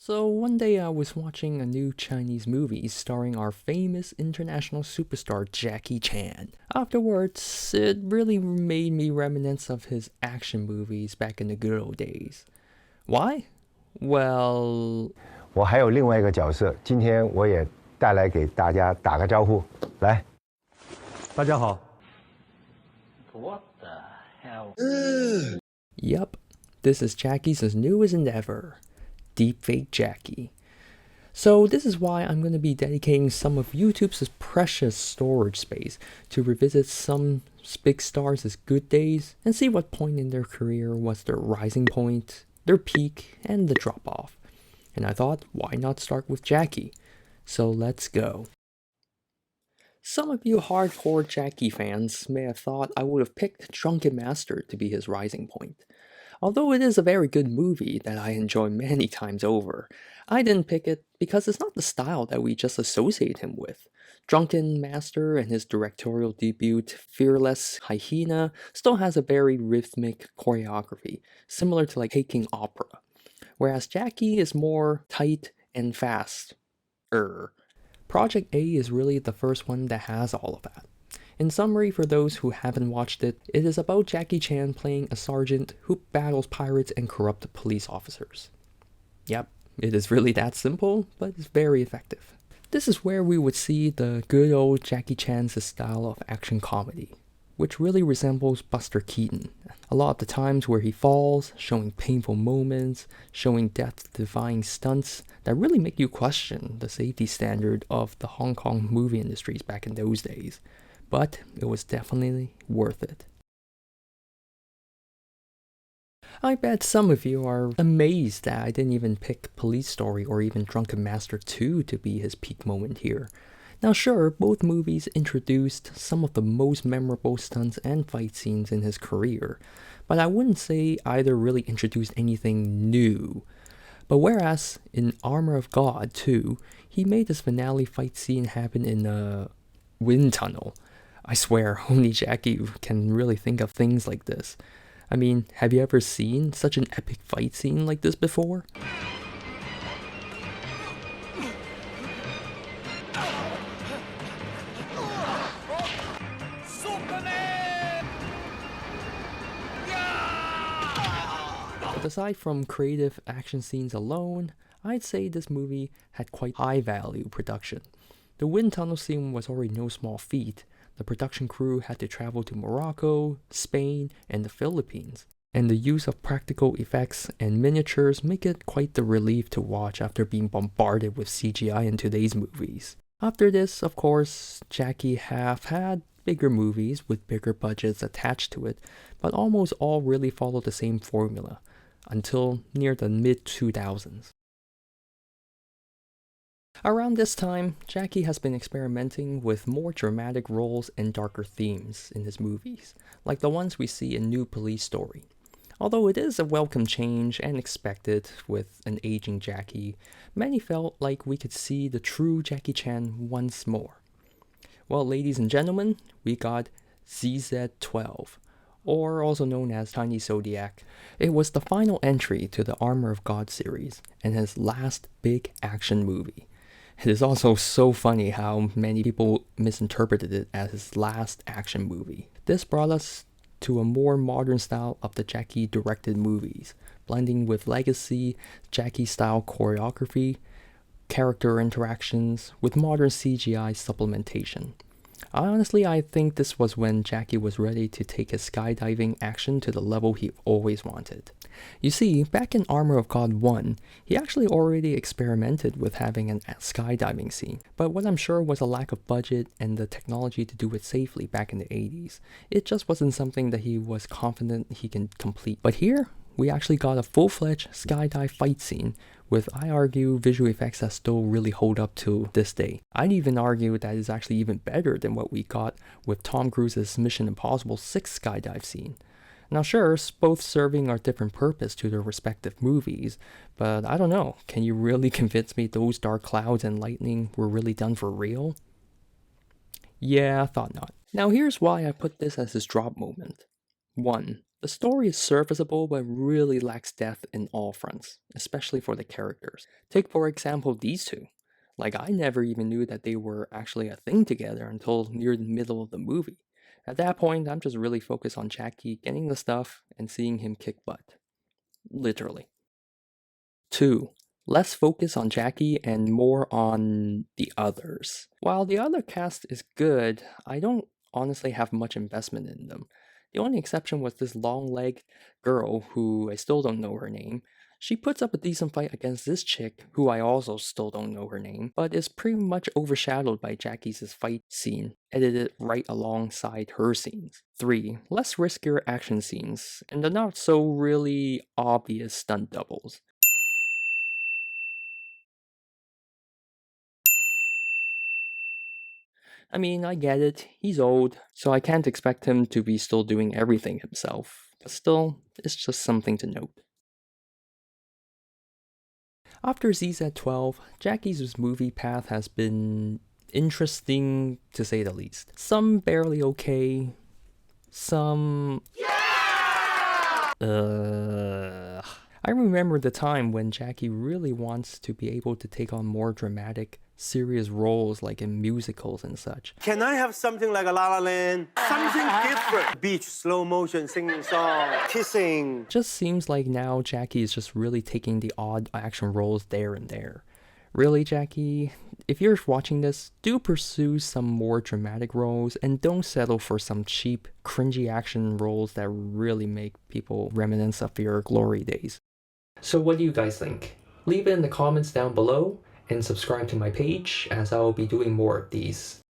So one day I was watching a new Chinese movie starring our famous international superstar Jackie Chan. Afterwards, it really made me reminisce of his action movies back in the good old days. Why? Well, 我还有另外一个角色，今天我也带来给大家打个招呼。来，大家好。What the hell? yep, this is Jackie's newest endeavor, Deepfake Jackie. So this is why I'm going to be dedicating some of YouTube's precious storage space to revisit some big stars' good days and see what point in their career was their rising point, their peak, and the drop off. And I thought, why not start with Jackie? So let's go. Some of you hardcore Jackie fans may have thought I would have picked Drunken Master to be his rising point. Although it is a very good movie that I enjoy many times over, I didn't pick it because it's not the style that we just associate him with. Drunken Master and his directorial debut, Fearless Hyena, still has a very rhythmic choreography, similar to like Peking opera, whereas Jackie is more tight and fast. Project A is really the first one that has all of that. In summary, for those who haven't watched it, it is about Jackie Chan playing a sergeant who battles pirates and corrupt police officers. Yep, it is really that simple, but it's very effective. This is where we would see the good old Jackie Chan's style of action comedy, which really resembles Buster Keaton. A lot of the times where he falls, showing painful moments, showing death-defying stunts that really make you question the safety standard of the Hong Kong movie industries back in those days. But it was definitely worth it. I bet some of you are amazed that I didn't even pick Police Story or even Drunken Master 2 to be his peak moment here. Now sure, both movies introduced some of the most memorable stunts and fight scenes in his career, but I wouldn't say either really introduced anything new. But whereas in Armor of God 2, he made his finale fight scene happen in a wind tunnel. I swear, only Jackie can really think of things like this. I mean, have you ever seen such an epic fight scene like this before? But aside from creative action scenes alone, I'd say this movie had quite high value production. The wind tunnel scene was already no small feat. The production crew had to travel to Morocco, Spain, and the Philippines. And the use of practical effects and miniatures make it quite the relief to watch after being bombarded with CGI in today's movies. After this, of course, Jackie have had bigger movies with bigger budgets attached to it, but almost all really follow the same formula, until near the mid-2000s. Around this time, Jackie has been experimenting with more dramatic roles and darker themes in his movies, like the ones we see in New Police Story. Although it is a welcome change and expected with an aging Jackie, many felt like we could see the true Jackie Chan once more. Well, ladies and gentlemen, we got ZZ-12, or also known as Chinese Zodiac. It was the final entry to the Armor of God series, and his last big action movie. It is also so funny how many people misinterpreted it as his last action movie. This brought us to a more modern style of the Jackie directed movies, blending with legacy Jackie style choreography, character interactions, with modern CGI supplementation. Honestly, I think this was when Jackie was ready to take his skydiving action to the level he always wanted. You see, back in Armor of God 1, he actually already experimented with having a skydiving scene, but what I'm sure was a lack of budget and the technology to do it safely back in the 80s. It just wasn't something that he was confident he can complete. But here, we actually got a full-fledged skydive fight scene with, I argue, visual effects that still really hold up to this day. I'd even argue that it's actually even better than what we got with Tom Cruise's Mission Impossible 6 skydive scene. Now sure, both serving a different purpose to their respective movies, but I don't know, can you really convince me those dark clouds and lightning were really done for real? Yeah, I thought not. Now here's why I put this as his drop moment. 1. The story is serviceable but really lacks depth in all fronts, especially for the characters. Take for example these two. Like, I never even knew that they were actually a thing together until near the middle of the movie. At that point, I'm just really focused on Jackie getting the stuff and seeing him kick butt. Literally. 2. Less focus on Jackie and more on the others. While the other cast is good, I don't honestly have much investment in them. The only exception was this long-legged girl who I still don't know her name. She puts up a decent fight against this chick, who I also still don't know her name, but is pretty much overshadowed by Jackie's fight scene, edited right alongside her scenes. 3. Less riskier action scenes, and the not so really obvious stunt doubles. I mean, I get it, he's old, so I can't expect him to be still doing everything himself, but still, it's just something to note. After ZZ12, Jackie's movie path has been interesting to say the least. Some barely okay, some... I remember the time when Jackie really wants to be able to take on more dramatic, serious roles like in musicals and such. Can I have something like a La La Land? Something different. Beach, slow motion, singing song, kissing. Just seems like now Jackie is just really taking the odd action roles there and there. Really, Jackie? If you're watching this, do pursue some more dramatic roles and don't settle for some cheap, cringy action roles that really make people reminisce of your glory days. So what do you guys think? Leave it in the comments down below and subscribe to my page as I will be doing more of these.